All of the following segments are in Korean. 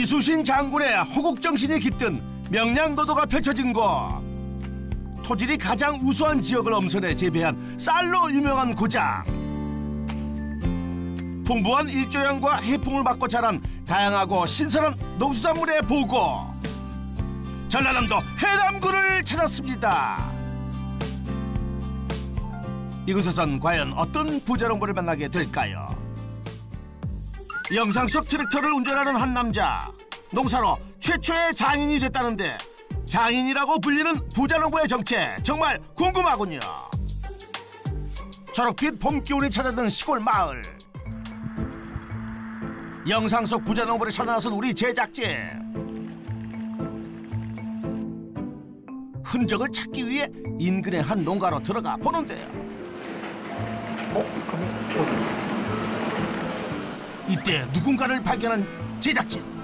이순신 장군의 호국정신이 깃든 명량도도가 펼쳐진 곳. 토질이 가장 우수한 지역을 엄선해 재배한 쌀로 유명한 고장. 풍부한 일조량과 해풍을 받고 자란 다양하고 신선한 농수산물의 보고. 전라남도 해남군을 찾았습니다. 이곳에선 과연 어떤 부자농부를 만나게 될까요? 영상 속 트랙터를 운전하는 한 남자. 농사로 최초의 장인이 됐다는데 장인이라고 불리는 부자농부의 정체 정말 궁금하군요. 초록빛 봄 기운이 찾아든 시골 마을. 영상 속 부자농부를 찾아 나선 우리 제작진. 흔적을 찾기 위해 인근의 한 농가로 들어가 보는데요. 그럼 저기. 이때 누군가를 발견한 제작진.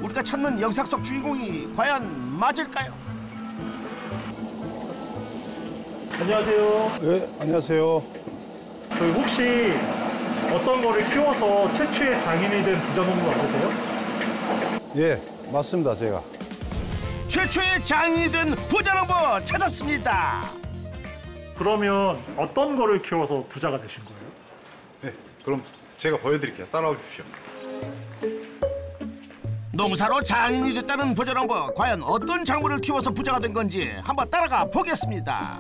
우리가 찾는 영상 속 주인공이 과연 맞을까요? 안녕하세요. 네, 안녕하세요. 저희 혹시 어떤 거를 키워서 최초의 장인이 된 부자농부 맞으세요? 예, 맞습니다, 제가. 최초의 장인이 된 부자농부 찾았습니다. 그러면 어떤 거를 키워서 부자가 되신 거예요? 네, 그럼 제가 보여드릴게요. 따라오십시오. 농사로 장인이 됐다는 부자농부, 과연 어떤 작물을 키워서 부자가 된 건지 한번 따라가 보겠습니다.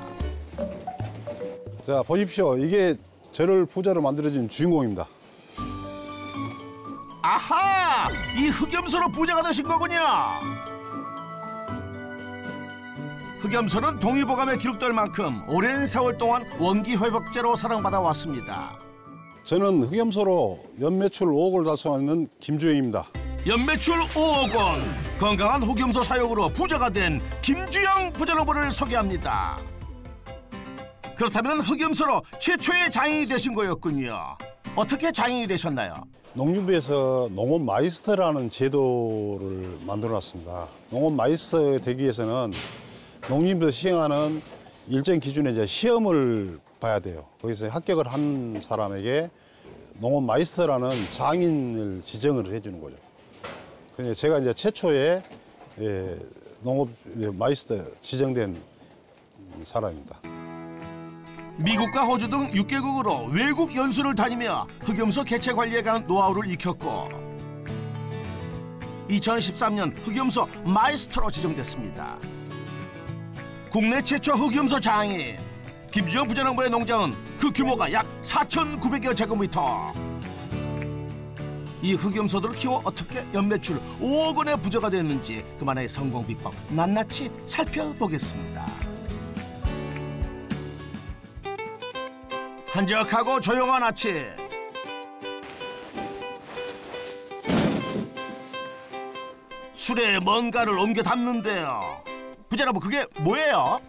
자, 보십시오. 이게 저를 부자로 만들어준 주인공입니다. 아하! 이 흑염소로 부자가 되신 거군요. 흑염소는 동의보감에 기록될 만큼 오랜 세월 동안 원기회복제로 사랑받아 왔습니다. 저는 흑염소로 연매출 5억을 달성하는 김주영입니다. 연매출 5억 원, 건강한 흑염소 사육으로 부자가 된 김주영 부자농부를 소개합니다. 그렇다면 흑염소로 최초의 장인이 되신 거였군요. 어떻게 장인이 되셨나요? 농림부에서 농업 마이스터라는 제도를 만들어놨습니다. 농업 마이스터 되기 위해서는 농림부에서 시행하는 일정 기준의 이제 시험을 봐야 돼요. 거기서 합격을 한 사람에게 농업 마이스터라는 장인을 지정을 해주는 거죠. 제가 이제 최초의 농업 마이스터 지정된 사람입니다. 미국과 호주 등 6개국으로 외국 연수를 다니며 흑염소 개체 관리에 관한 노하우를 익혔고 2013년 흑염소 마이스터로 지정됐습니다. 국내 최초 흑염소 장인 김주영 부자농부의 농장은 그 규모가 약 4,900여 제곱미터. 이 흑염소들을 키워 어떻게 연매출 5억 원의 부자가 됐는지 그만의 성공 비법 낱낱이 살펴보겠습니다. 한적하고 조용한 아침. 술에 뭔가를 옮겨 담는데요. 부자농부, 그게 뭐예요?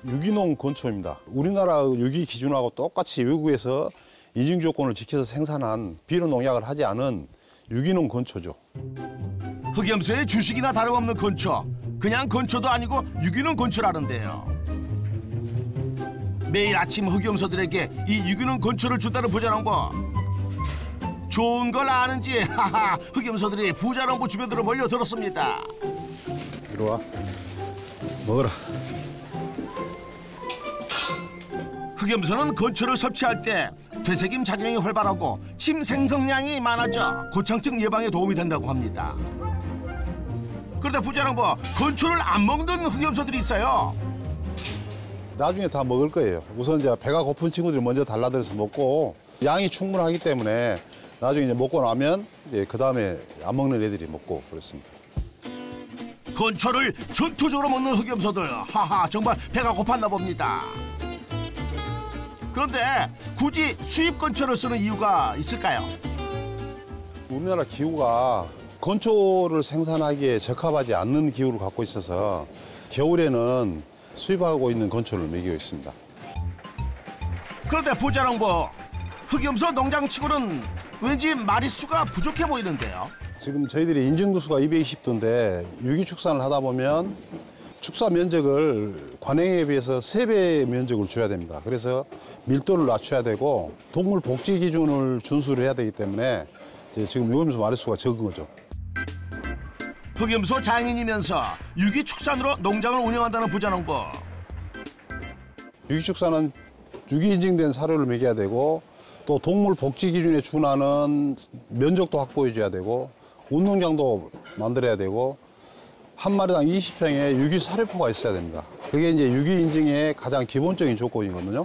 유기농 건초입니다. 우리나라 유기 기준하고 똑같이 외국에서 인증 조건을 지켜서 생산한 비료 농약을 하지 않은 유기농 건초죠. 흑염소의 주식이나 다름없는 건초. 그냥 건초도 아니고 유기농 건초라는데요. 매일 아침 흑염소들에게 이 유기농 건초를 준다는 부자농부. 좋은 걸 아는지 하하 흑염소들이 부자농부 주변으로 몰려들었습니다. 이리 와. 먹어라. 흑염소는 건초를 섭취할 때 되새김 작용이 활발하고 침 생성량이 많아져 고창증 예방에 도움이 된다고 합니다. 그런데 부자농부, 건초를 안 먹는 흑염소들이 있어요. 나중에 다 먹을 거예요. 우선 이제 배가 고픈 친구들이 먼저 달라들어서 먹고 양이 충분하기 때문에 나중에 이제 먹고 나면 이제 그 다음에 안 먹는 애들이 먹고 그렇습니다. 건초를 전투적으로 먹는 흑염소들, 하하 정말 배가 고팠나 봅니다. 그런데 굳이 수입 건초를 쓰는 이유가 있을까요? 우리나라 기후가 건초를 생산하기에 적합하지 않는 기후를 갖고 있어서 겨울에는 수입하고 있는 건초를 먹이고 있습니다. 그런데 부자농부, 흑염소 농장치고는 왠지 마리수가 부족해 보이는데요. 지금 저희들이 인증도수가 220도인데 유기축산을 하다 보면 축사 면적을 관행에 비해서 3배 면적을 줘야 됩니다. 그래서 밀도를 낮춰야 되고 동물 복지 기준을 준수를 해야 되기 때문에 지금 유기염소 마리수가 적은 거죠. 흑염소 장인이면서 유기축산으로 농장을 운영한다는 부자농부. 유기축산은 유기 인증된 사료를 먹여야 되고 또 동물 복지 기준에 준하는 면적도 확보해 줘야 되고 운동장도 만들어야 되고 한 마리당 20평의 유기 사료포가 있어야 됩니다. 그게 이제 유기 인증의 가장 기본적인 조건이거든요.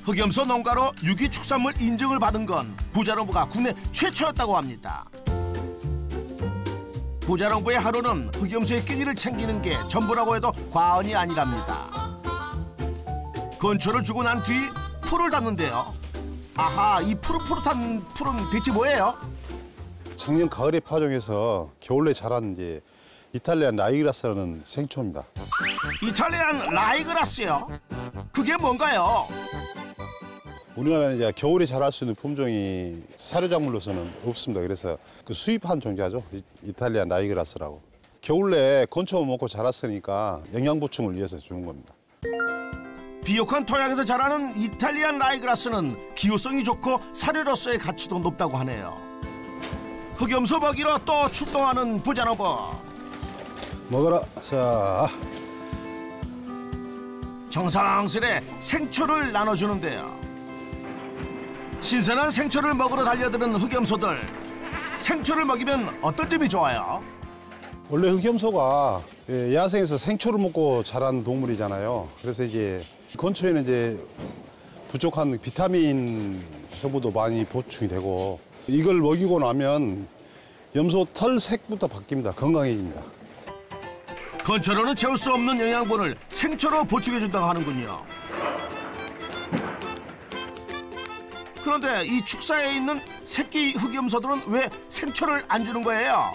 흑염소 농가로 유기축산물 인증을 받은 건 부자농부가 국내 최초였다고 합니다. 부자농부의 하루는 흑염소의 끼니를 챙기는 게 전부라고 해도 과언이 아니랍니다. 건초를 주고 난 뒤 풀을 담는데요. 아하, 이 푸릇푸릇한 풀은 대체 뭐예요? 작년 가을에 파종해서 겨울에 자란 이제 이탈리안 라이그라스라는 생초입니다. 이탈리안 라이그라스요? 그게 뭔가요? 우리나라는 이제 겨울에 자랄 수 있는 품종이 사료작물로서는 없습니다. 그래서 그 수입한 종자죠. 이탈리안 라이그라스라고. 겨울에 건초만 먹고 자랐으니까 영양 보충을 위해서 주는 겁니다. 비옥한 토양에서 자라는 이탈리안 라이그라스는 기호성이 좋고 사료로서의 가치도 높다고 하네요. 흑염소 먹이로 또 출동하는 부자농부. 먹어라. 자. 정성스레 생초를 나눠주는데요. 신선한 생초를 먹으러 달려드는 흑염소들. 생초를 먹이면 어떤 점이 좋아요? 원래 흑염소가 야생에서 생초를 먹고 자란 동물이잖아요. 그래서 이제 건초에는 이제 부족한 비타민 성분도 많이 보충이 되고 이걸 먹이고 나면 염소 털 색부터 바뀝니다. 건강해집니다. 건초로는 채울 수 없는 영양분을 생초로 보충해준다고 하는군요. 그런데 이 축사에 있는 새끼 흑염소들은 왜 생초를 안 주는 거예요?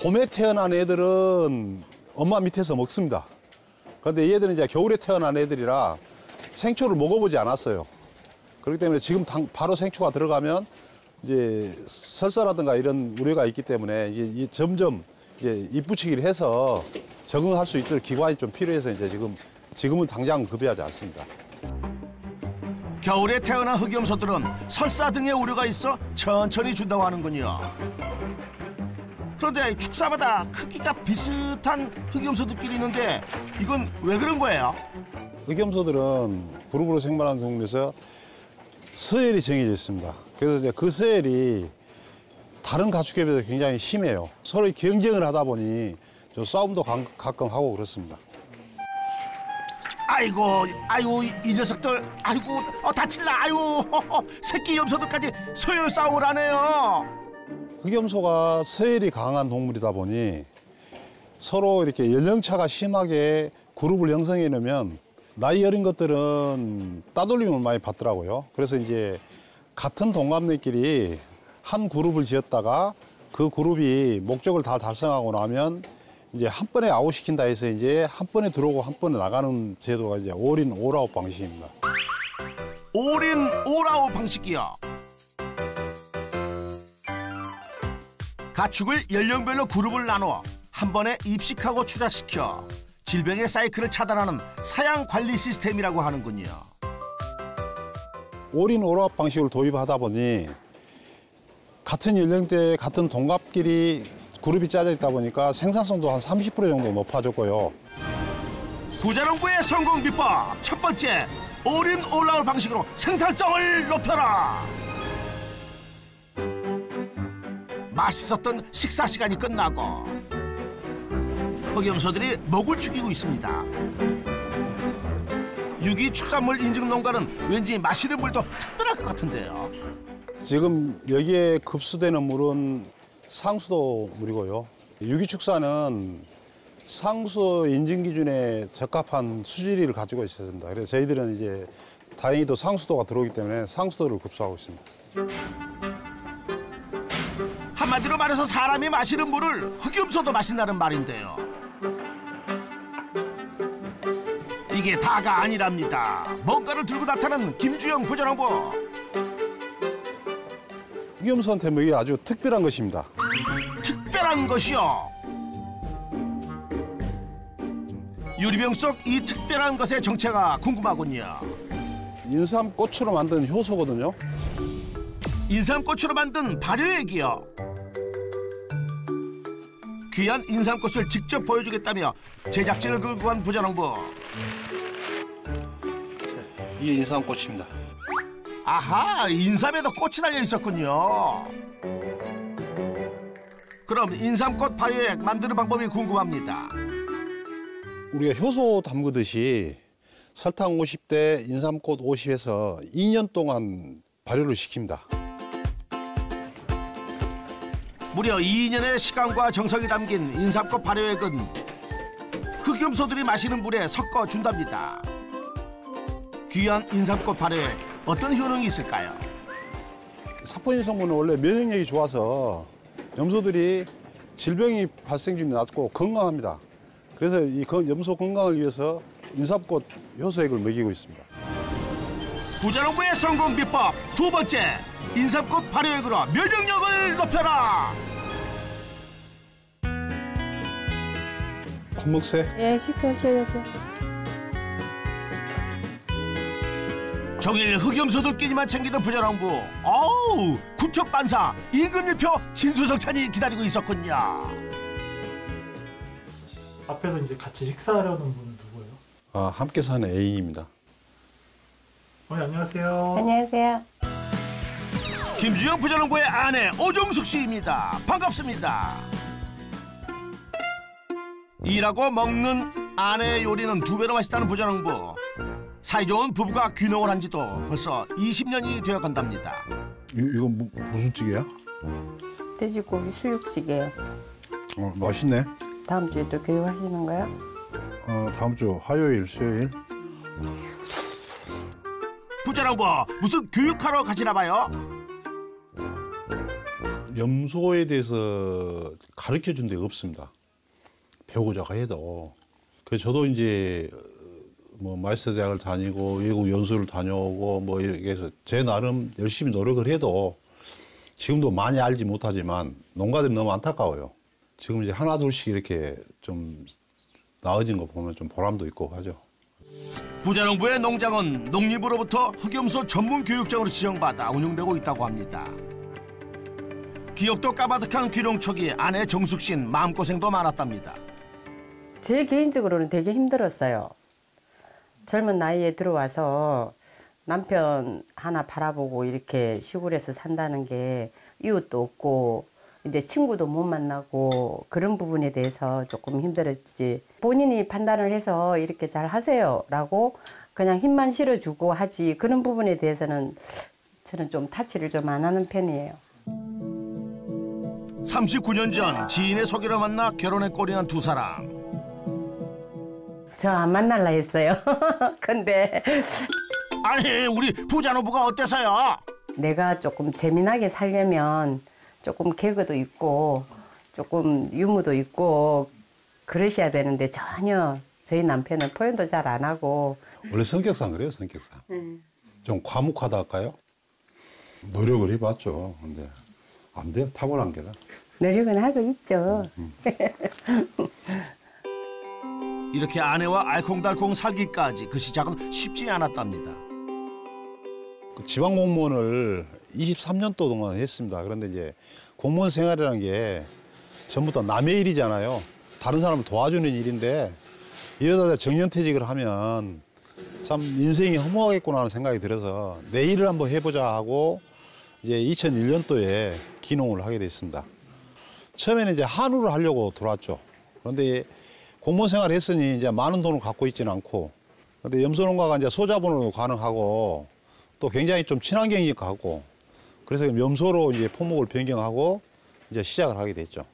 봄에 태어난 애들은 엄마 밑에서 먹습니다. 그런데 얘들은 이제 겨울에 태어난 애들이라 생초를 먹어보지 않았어요. 그렇기 때문에 지금 바로 생초가 들어가면 이제 설사라든가 이런 우려가 있기 때문에 이게 점점 이제 잎붙이기를 해서 적응할 수 있도록 기관이 좀 필요해서 이제 지금은 당장 급여하지 않습니다. 겨울에 태어난 흑염소들은 설사 등의 우려가 있어 천천히 준다고 하는군요. 그런데 축사마다 크기가 비슷한 흑염소들끼리 있는데 이건 왜 그런 거예요? 흑염소들은 그룹으로 생활하는 동물에서 서열이 정해져 있습니다. 그래서 이제 그 서열이 다른 가축에 비해서 굉장히 심해요. 서로 경쟁을 하다 보니 저 싸움도 가끔 하고 그렇습니다. 아이고 이 녀석들 아이고 다칠라 아이고 새끼 염소들까지 서열 싸움을 하네요. 흑염소가 서열이 강한 동물이다 보니 서로 이렇게 연령차가 심하게 그룹을 형성해 놓으면 나이 어린 것들은 따돌림을 많이 받더라고요. 그래서 이제 같은 동갑내끼리 한 그룹을 지었다가 그 그룹이 목적을 다 달성하고 나면 이제 한 번에 아웃시킨다 해서 이제 한 번에 들어오고 한 번에 나가는 제도가 이제 올인 올아웃 방식입니다. 올인 올아웃 방식이요. 가축을 연령별로 그룹을 나눠 한 번에 입식하고 추락시켜 질병의 사이클을 차단하는 사양 관리 시스템이라고 하는군요. 올인 올아웃 방식을 도입하다 보니 같은 연령대 같은 동갑끼리 그룹이 짜져 있다 보니까 생산성도 한 30% 정도 높아졌고요. 부자농부의 성공 비법 첫 번째, 올인 올아웃 방식으로 생산성을 높여라. 맛있었던 식사 시간이 끝나고 흑염소들이 먹을 죽이고 있습니다. 유기축산물 인증 농가는 왠지 마시는 물도 특별할 것 같은데요. 지금 여기에 급수되는 물은 상수도 물이고요. 유기축사는 상수도 인증 기준에 적합한 수질을 가지고 있어야 됩니다. 그래서 저희들은 이제 다행히도 상수도가 들어오기 때문에 상수도를 급수하고 있습니다. 한마디로 말해서 사람이 마시는 물을 흑염소도 마신다는 말인데요. 이게 다가 아니랍니다. 뭔가를 들고 나타난 김주영 부자농부. 흑염소한테 먹이 아주 특별한 것입니다. 특별한 것이요. 유리병 속 이 특별한 것의 정체가 궁금하군요. 인삼꽃으로 만든 효소거든요. 인삼꽃으로 만든 발효액이요. 귀한 인삼꽃을 직접 보여주겠다며 제작진을 끌고 간 부자농부. 이게 인삼꽃입니다. 아하, 인삼에도 꽃이 달려 있었군요. 그럼 인삼꽃 발효액 만드는 방법이 궁금합니다. 우리가 효소 담그듯이 설탕 50대 인삼꽃 50에서 2년 동안 발효를 시킵니다. 무려 2년의 시간과 정성이 담긴 인삼꽃 발효액은 흑염소들이 마시는 물에 섞어준답니다. 귀한 인삼꽃 발효액, 어떤 효능이 있을까요? 사포닌 성분은 원래 면역력이 좋아서 염소들이 질병이 발생률이 낮고 건강합니다. 그래서 이 염소 건강을 위해서 인삼꽃 효소액을 먹이고 있습니다. 부자농부의 성공 비법 두 번째, 인삼꽃 발효액으로 면역력을 높여라. 밥 먹세? 예, 식사하셔야죠. 종일 흑염소들끼리만 챙기던 부자농부. 어우, 구첩반사 임금일표 진수성찬이 기다리고 있었군요. 앞에서 이제 같이 식사하려는 분은 누구예요? 함께 사는 애인입니다. 안녕하세요. 안녕하세요. 김주영 부자농부의 아내 오종숙 씨입니다. 반갑습니다. 일하고 먹는 아내의 요리는 두 배로 맛있다는 부자농부. 사이좋은 부부가 귀농을 한 지도 벌써 20년이 되어간답니다. 이거 무슨 찌개야? 돼지고기 수육찌개요. 맛있네. 다음 주에 또 교육하시는 거요? 다음 주 화요일, 수요일. 부자농부 무슨 교육하러 가시나 봐요? 염소에 대해서 가르쳐 준 데가 없습니다. 배우고자 해도. 그래서 저도 이제 뭐 마이스터 대학을 다니고 외국 연수를 다녀오고 뭐 이렇게 해서 제 나름 열심히 노력을 해도 지금도 많이 알지 못하지만 농가들이 너무 안타까워요. 지금 이제 하나 둘씩 이렇게 좀 나아진 거 보면 좀 보람도 있고 하죠. 부자농부의 농장은 농림부로부터 흑염소 전문 교육장으로 지정받아 운영되고 있다고 합니다. 기억도 까마득한 귀농 초기 아내 정숙 씨는 마음고생도 많았답니다. 제 개인적으로는 되게 힘들었어요. 젊은 나이에 들어와서 남편 하나 바라보고 이렇게 시골에서 산다는 게 이웃도 없고 이제 친구도 못 만나고 그런 부분에 대해서 조금 힘들었지. 본인이 판단을 해서 이렇게 잘 하세요라고 그냥 힘만 실어주고 하지 그런 부분에 대해서는 저는 좀 타치를 좀 안 하는 편이에요. 39년 전 지인의 소개로 만나 결혼에 꼴이 두 사람. 저 안 만날라 했어요. 근데 아니, 우리 부자농부가 어때서요? 내가 조금 재미나게 살려면 조금 개그도 있고 조금 유머도 있고 그러셔야 되는데 전혀 저희 남편은 표현도 잘 안 하고. 원래 성격상 그래요, 성격상. 좀 과묵하다 할까요? 노력을 해봤죠. 근데 안 돼요, 타고난 게라. 노력은 하고 있죠. 이렇게 아내와 알콩달콩 살기까지 그 시작은 쉽지 않았답니다. 지방 공무원을 23년 동안 했습니다. 그런데 이제 공무원 생활이라는 게 전부 다 남의 일이잖아요. 다른 사람을 도와주는 일인데 이러다 정년퇴직을 하면 참 인생이 허무하겠구나 하는 생각이 들어서 내 일을 한번 해보자 하고 이제 2001년도에 귀농을 하게 됐습니다. 처음에는 이제 한우를 하려고 들어왔죠. 그런데 공무원 생활을 했으니 이제 많은 돈을 갖고 있지는 않고, 근데 염소농가가 이제 소자본으로 가능하고 또 굉장히 좀 친환경이 가고, 그래서 염소로 이제 품목을 변경하고 이제 시작을 하게 됐죠.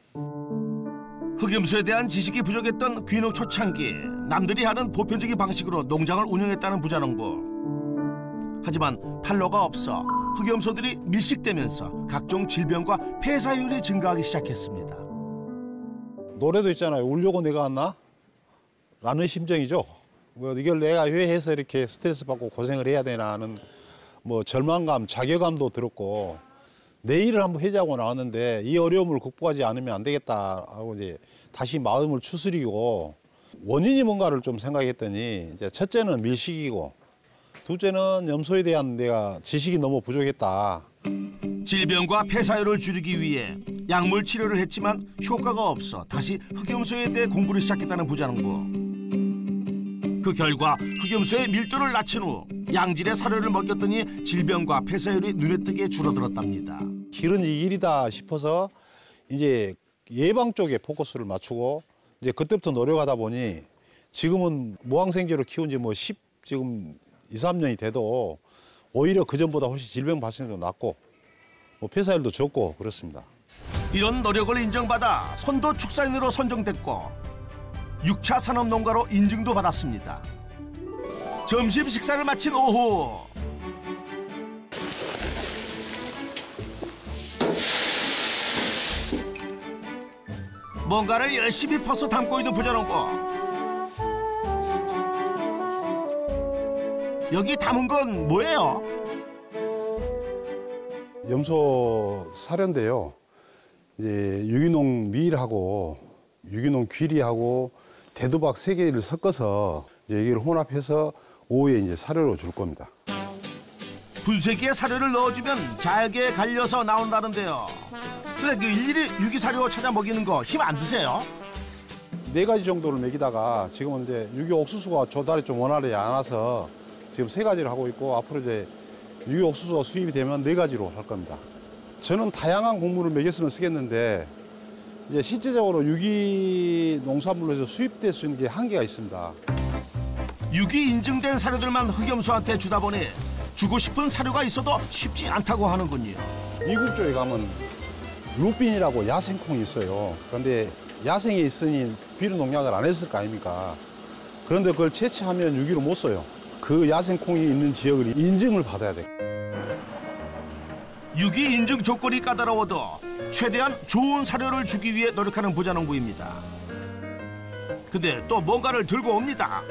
흑염소에 대한 지식이 부족했던 귀농 초창기, 남들이 하는 보편적인 방식으로 농장을 운영했다는 부자농부. 하지만 판로가 없어 흑염소들이 밀식되면서 각종 질병과 폐사율이 증가하기 시작했습니다. 노래도 있잖아요. 울려고 내가 왔나? 라는 심정이죠. 뭐 이걸 내가 왜 해서 이렇게 스트레스 받고 고생을 해야 되나 하는 뭐 절망감, 자괴감도 들었고, 내 일을 한번 해자고 나왔는데 이 어려움을 극복하지 않으면 안 되겠다 하고 이제 다시 마음을 추스리고 원인이 뭔가를 좀 생각했더니 이제 첫째는 밀식이고 둘째는 염소에 대한 내가 지식이 너무 부족했다. 질병과 폐사율을 줄이기 위해 약물 치료를 했지만 효과가 없어 다시 흑염소에 대해 공부를 시작했다는 부자농부. 그 결과 흑염소의 밀도를 낮춘 후 양질의 사료를 먹였더니 질병과 폐사율이 눈에 띄게 줄어들었답니다. 길은 이 길이다 싶어서 이제 예방 쪽에 포커스를 맞추고 이제 그때부터 노력하다 보니 지금은 무항생제로 키운 지 뭐 지금 2, 3년이 돼도 오히려 그전보다 훨씬 질병 발생도 낮고 뭐 폐사율도 적고 그렇습니다. 이런 노력을 인정받아 선도 축산인으로 선정됐고 6차 산업농가로 인증도 받았습니다. 점심 식사를 마친 오후 뭔가를 열심히 퍼서 담고 있는 부자농부. 여기 담은 건 뭐예요? 염소 사료인데요. 이제 유기농 밀하고 유기농 귀리하고 대두박 3개를 섞어서 이제 여기를 혼합해서 오후에 이제 사료로 줄 겁니다. 분쇄기에 사료를 넣어주면 잘게 갈려서 나온다는데요. 근데 그 일일이 유기사료 찾아 먹이는 거 힘 안 드세요? 4가지 정도를 먹이다가 지금은 이제 유기 옥수수가 조달이 좀 원활하지 않아서 지금 3가지를 하고 있고 앞으로 이제 유기 옥수수가 수입이 되면 4가지로 할 겁니다. 저는 다양한 곡물을 먹였으면 쓰겠는데 이제 실제적으로 유기 농산물로 해서 수입될 수 있는 게 한계가 있습니다. 유기 인증된 사료들만 흑염소한테 주다 보니 주고 싶은 사료가 있어도 쉽지 않다고 하는군요. 미국 쪽에 가면 루빈이라고 야생콩이 있어요. 그런데 야생에 있으니 비료 농약을 안 했을 거 아닙니까? 그런데 그걸 채취하면 유기로 못 써요. 그 야생콩이 있는 지역을 인증을 받아야 돼요. 유기 인증 조건이 까다로워도 최대한 좋은 사료를 주기 위해 노력하는 부자농부입니다. 근데 또 뭔가를 들고 옵니다.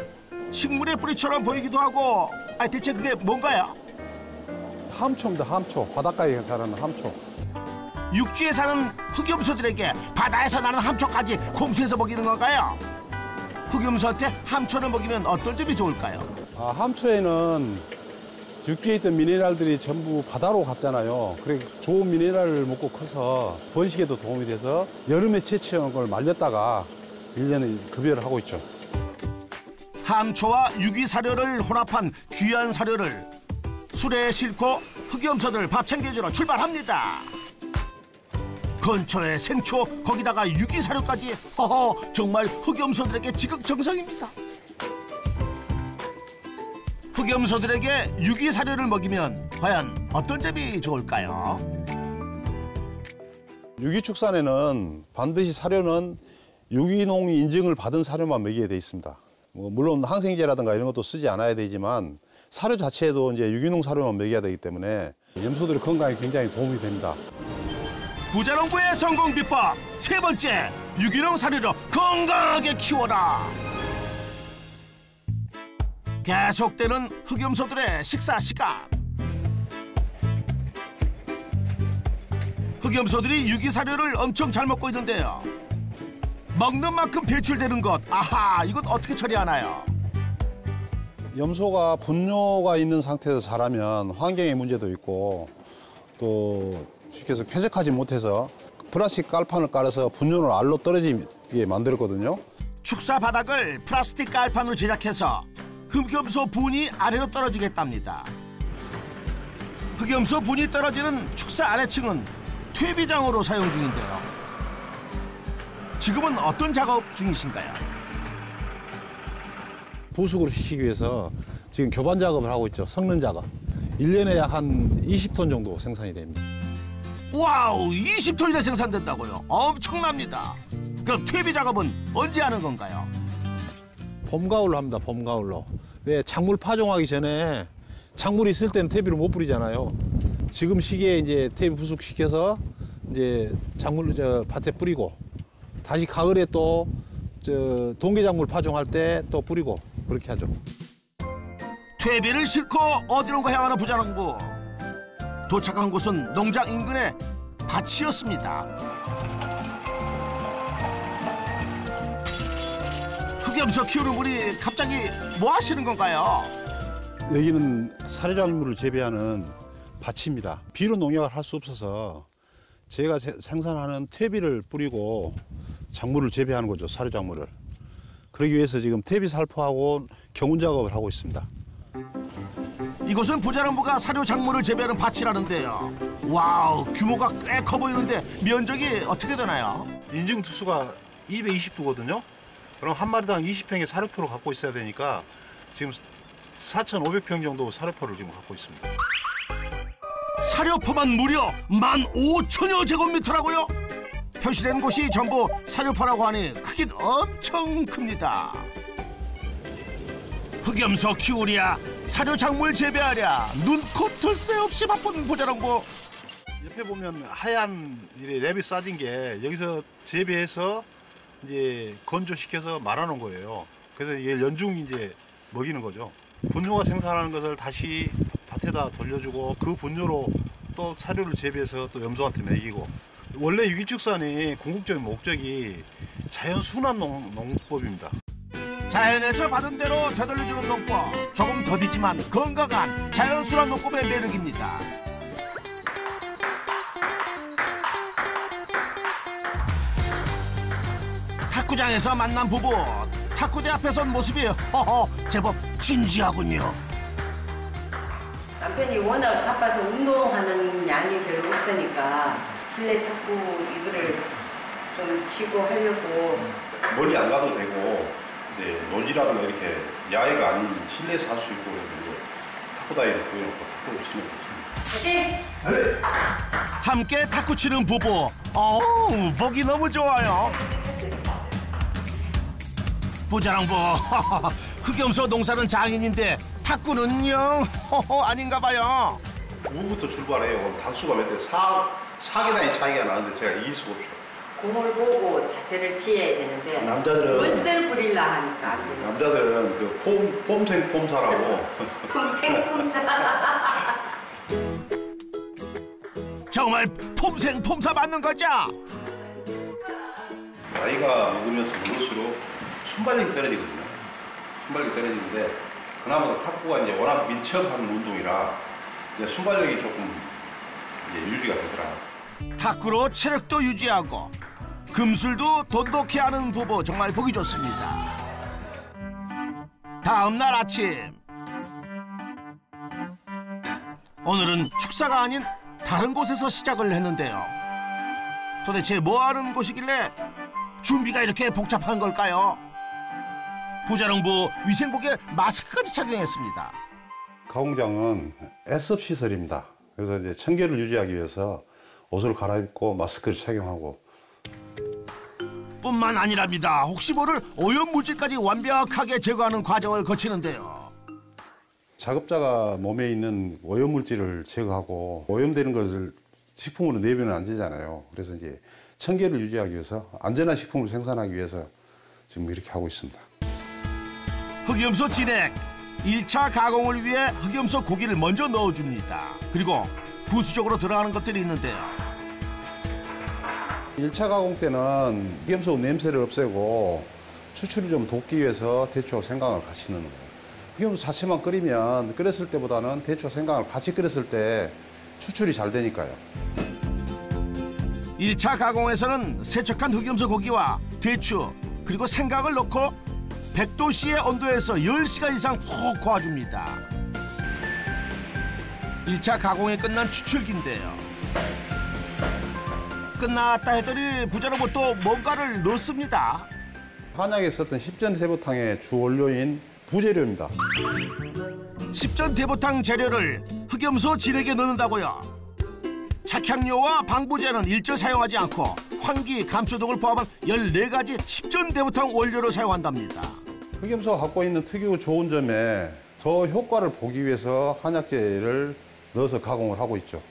식물의 뿌리처럼 보이기도 하고 대체 그게 뭔가요? 함초입니다. 함초. 바닷가에 자라는 함초. 육지에 사는 흑염소들에게 바다에서 나는 함초까지 공수해서 먹이는 건가요? 흑염소한테 함초를 먹이면 어떤 점이 좋을까요? 함초에는 육지에 있던 미네랄들이 전부 바다로 갔잖아요. 그래 좋은 미네랄을 먹고 커서 번식에도 도움이 돼서 여름에 채취한 걸 말렸다가 1년에 급여를 하고 있죠. 함초와 유기사료를 혼합한 귀한 사료를 술에 싣고 흑염소들 밥 챙겨주러 출발합니다. 근처에 생초 거기다가 유기사료까지 정말 흑염소들에게 지극정성입니다. 흑염소들에게 유기사료를 먹이면 과연 어떤 점이 좋을까요? 유기축산에는 반드시 사료는 유기농 인증을 받은 사료만 먹이게 돼 있습니다. 물론 항생제라든가 이런 것도 쓰지 않아야 되지만 사료 자체에도 이제 유기농 사료만 먹여야 되기 때문에 염소들의 건강에 굉장히 도움이 됩니다. 부자농부의 성공 비법 3번째, 유기농 사료로 건강하게 키워라. 계속되는 흑염소들의 식사 시간. 흑염소들이 유기사료를 엄청 잘 먹고 있는데요. 먹는 만큼 배출되는 것, 이건 어떻게 처리하나요? 염소가 분뇨가 있는 상태에서 자라면 환경의 문제도 있고 또 쉽게 해서 쾌적하지 못해서 플라스틱 깔판을 깔아서 분뇨를 알로 떨어지게 만들었거든요. 축사 바닥을 플라스틱 깔판으로 제작해서 흑염소 분이 아래로 떨어지겠답니다. 흑염소 분이 떨어지는 축사 아래층은 퇴비장으로 사용 중인데요. 지금은 어떤 작업 중이신가요? 부숙을 시키기 위해서 지금 교반 작업을 하고 있죠. 섞는 작업. 1년에 약 한 20톤 정도 생산이 됩니다. 와우, 20톤이나 생산된다고요? 엄청납니다. 그럼 퇴비 작업은 언제 하는 건가요? 봄, 가을로 합니다. 봄, 가을로. 왜 작물 파종하기 전에 작물이 있을 때는 퇴비를 못 뿌리잖아요. 지금 시기에 이제 퇴비 부숙시켜서 이제 작물 밭에 뿌리고 다시 가을에 또 동계작물 파종할 때 또 뿌리고 그렇게 하죠. 퇴비를 싣고 어디론가 향하는 부자농부. 도착한 곳은 농장 인근의 밭이었습니다. 흑염소 키우는 분이 갑자기 뭐 하시는 건가요? 여기는 사료작물을 재배하는 밭입니다. 비료 농약을 할 수 없어서 제가 생산하는 퇴비를 뿌리고 작물을 재배하는 거죠, 사료작물을. 그러기 위해서 지금 퇴비 살포하고 경운 작업을 하고 있습니다. 이곳은 부자농부가 사료 작물을 재배하는 밭이라는데요. 와우, 규모가 꽤 커 보이는데 면적이 어떻게 되나요? 인증 투수가 220두거든요. 그럼 한 마리당 20평의 사료포를 갖고 있어야 되니까 지금 4,500평 정도 사료포를 지금 갖고 있습니다. 사료포만 무려 15,000여 제곱미터라고요? 표시된 곳이 전부 사료포라고 하니 크긴 엄청 큽니다. 흑염소 키우랴, 사료 작물 재배하랴, 눈코 뜰 새 없이 바쁜 부자농부. 옆에 보면 하얀 랩이 싸진 게 여기서 재배해서 이제 건조시켜서 말아놓은 거예요. 그래서 이게 연중 이제 먹이는 거죠. 분뇨가 생산하는 것을 다시 밭에다 돌려주고 그 분뇨로 또 사료를 재배해서 또 염소한테 먹이고. 원래 유기축산의 궁극적인 목적이 자연 순환 농법입니다. 자연에서 받은 대로 되돌려주는 농법, 조금 더디지만 건강한 자연순환 농법의 매력입니다. 탁구장에서 만난 부부, 탁구대 앞에 선 모습이 제법 진지하군요. 남편이 워낙 바빠서 운동하는 양이 별로 없으니까 실내 탁구 이거를 좀 치고 하려고. 멀리 안 가도 되고 네, 노지라든가 이렇게 야외가 아닌 실내에서 할 수 있고 그래서 탁구 다이를 구해놓고 탁구 치면 좋습니다. 네. 함께 탁구 치는 부부, 보기 너무 좋아요. 부자농부, 흑염소 농사는 장인인데 탁구는요? 아닌가 봐요. 5부터 출발해요. 단수가 몇 대 4계단의 차이가 나는데 제가 이길 수가 없어요. 공을 보고 자세를 취해야 되는데 남자들은 멋을 부리려 하니까 안 되는. 남자들은 그 폼생 폼사라고 폼생폼사. 정말 폼생 폼사 맞는 거죠? 나이가 먹으면서 먹을수록 순발력이 떨어지거든요. 순발력이 떨어지는데 그나마 탁구가 이제 워낙 민첩한 운동이라 이제 순발력이 조금 이제 유지가 되더라고요. 탁구로 체력도 유지하고 금술도 돈독히 하는 부부, 정말 보기 좋습니다. 다음 날 아침, 오늘은 축사가 아닌 다른 곳에서 시작을 했는데요. 도대체 뭐 하는 곳이길래 준비가 이렇게 복잡한 걸까요? 부자농부 위생복에 마스크까지 착용했습니다. 가공장은 S업 시설입니다. 그래서 이제 청결을 유지하기 위해서 옷을 갈아입고 마스크를 착용하고. 뿐만 아니랍니다. 혹시 모를 오염물질까지 완벽하게 제거하는 과정을 거치는데요. 작업자가 몸에 있는 오염물질을 제거하고 오염되는 것을 식품으로 내비는 안 되잖아요. 그래서 이제 청결을 유지하기 위해서 안전한 식품을 생산하기 위해서 지금 이렇게 하고 있습니다. 흑염소 진액, 1차 가공을 위해 흑염소 고기를 먼저 넣어줍니다. 그리고 부수적으로 들어가는 것들이 있는데요. 1차 가공 때는 흑염소 냄새를 없애고 추출을 좀 돕기 위해서 대추하고 생강을 같이 넣는 거예요. 흑염소 자체만 끓이면 끓였을 때보다는 대추와 생강을 같이 끓였을 때 추출이 잘 되니까요. 1차 가공에서는 세척한 흑염소 고기와 대추 그리고 생강을 넣고 100도씨의 온도에서 10시간 이상 푹 구워줍니다. 1차 가공이 끝난 추출기인데요. 끝났다 했더니 부자농부 또 뭔가를 넣습니다. 한약에 썼던 십전대보탕의 주 원료인 부재료입니다. 십전대보탕 재료를 흑염소 진액에 넣는다고요. 착향료와 방부제는 일절 사용하지 않고 환기, 감초 등을 포함한 14가지 십전대보탕 원료를 사용한답니다. 흑염소가 갖고 있는 특유 좋은 점에 더 효과를 보기 위해서 한약재를 넣어서 가공을 하고 있죠.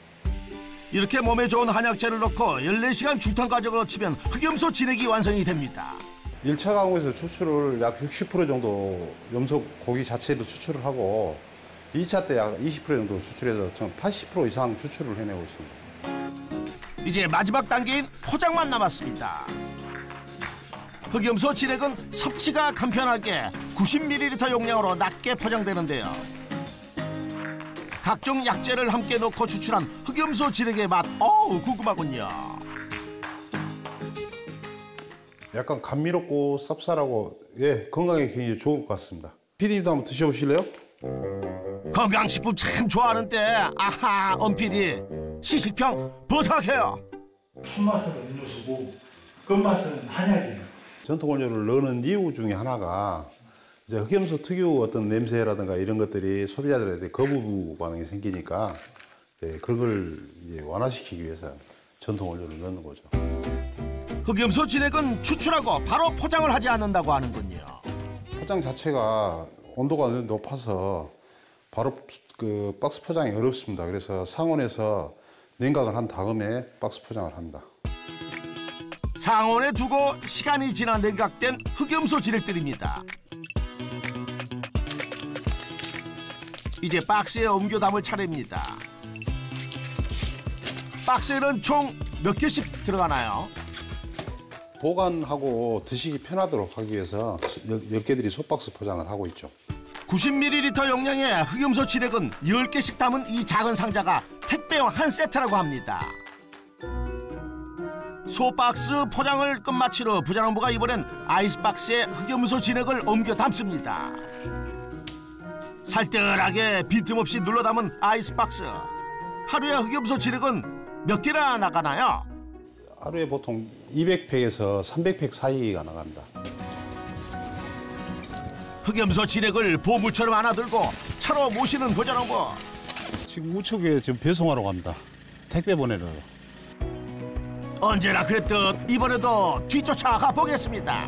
이렇게 몸에 좋은 한약재를 넣고 14시간 중탕 과정을 거치면 흑염소 진액이 완성이 됩니다. 1차 가공에서 추출을 약 60% 정도 염소 고기 자체도 추출을 하고 2차 때 약 20% 정도 추출해서 80% 이상 추출을 해내고 있습니다. 이제 마지막 단계인 포장만 남았습니다. 흑염소 진액은 섭취가 간편하게 90ml 용량으로 낮게 포장되는데요. 각종 약재를 함께 넣고 추출한 흑염소 진액의 맛, 궁금하군요. 약간 감미롭고 쌉쌀하고 건강에 굉장히 좋을 것 같습니다. PD님도 한번 드셔보실래요? 건강식품 참 좋아하는데 아하, 엄PD 시식평 부탁해요. 첫맛은 음료수고 끝맛은 한약이에요. 전통 원료를 넣는 이유 중에 하나가 이제 흑염소 특유 어떤 냄새라든가 이런 것들이 소비자들한테 거부 반응이 생기니까 그걸 이제 완화시키기 위해서 전통 원료를 넣는 거죠. 흑염소 진액은 추출하고 바로 포장을 하지 않는다고 하는군요. 포장 자체가 온도가 높아서 바로 그 박스 포장이 어렵습니다. 그래서 상온에서 냉각을 한 다음에 박스 포장을 합니다. 상온에 두고 시간이 지나 냉각된 흑염소 진액들입니다. 이제 박스에 옮겨 담을 차례입니다. 박스에는 총 몇 개씩 들어가나요? 보관하고 드시기 편하도록 하기 위해서 10개들이 소박스 포장을 하고 있죠. 90ml 용량의 흑염소 진액은 10개씩 담은 이 작은 상자가 택배용 한 세트라고 합니다. 소박스 포장을 끝마친 후 부자농부가 이번엔 아이스박스에 흑염소 진액을 옮겨 담습니다. 살뜰하게 빈틈없이 눌러 담은 아이스박스. 하루에 흑염소 진액은 몇 개나 나가나요? 하루에 보통 200팩에서 300팩 사이가 나갑니다. 흑염소 진액을 보물처럼 하나 들고 차로 모시는 부자농부. 지금 우측에 지금 배송하러 갑니다. 택배 보내려고. 언제나 그랬듯 이번에도 뒤쫓아가 보겠습니다.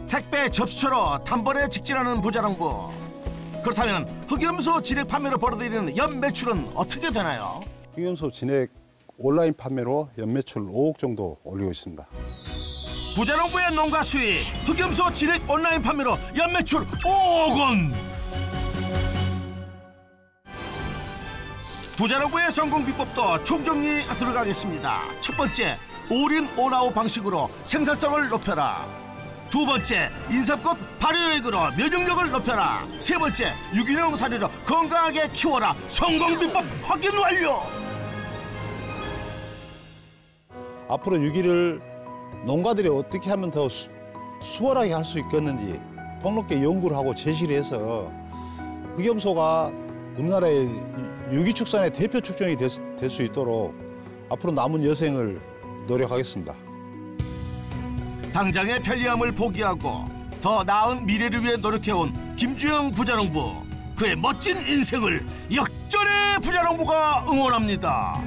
택배 접수처로 단번에 직진하는 부자농부. 그렇다면 흑염소 진액 판매로 벌어들이는 연 매출은 어떻게 되나요? 흑염소 진액 온라인 판매로 연 매출 5억 정도 올리고 있습니다. 부자농부의 농가 수익, 흑염소 진액 온라인 판매로 연 매출 5억 원. 부자농부의 성공 비법도 총정리 들어가겠습니다. 첫 번째, 올인 온아웃 방식으로 생산성을 높여라. 두 번째, 인삼꽃 발효액으로 면역력을 높여라. 세 번째, 유기농 사료로 건강하게 키워라. 성공 비법 확인 완료. 앞으로 유기를 농가들이 어떻게 하면 더 수월하게 할 수 있겠는지 폭넓게 연구를 하고 제시를 해서 흑염소가 우리나라의 유기축산의 대표 축전이 될 수 있도록 앞으로 남은 여생을 노력하겠습니다. 당장의 편리함을 포기하고 더 나은 미래를 위해 노력해온 김주영 부자농부. 그의 멋진 인생을 역전의 부자농부가 응원합니다.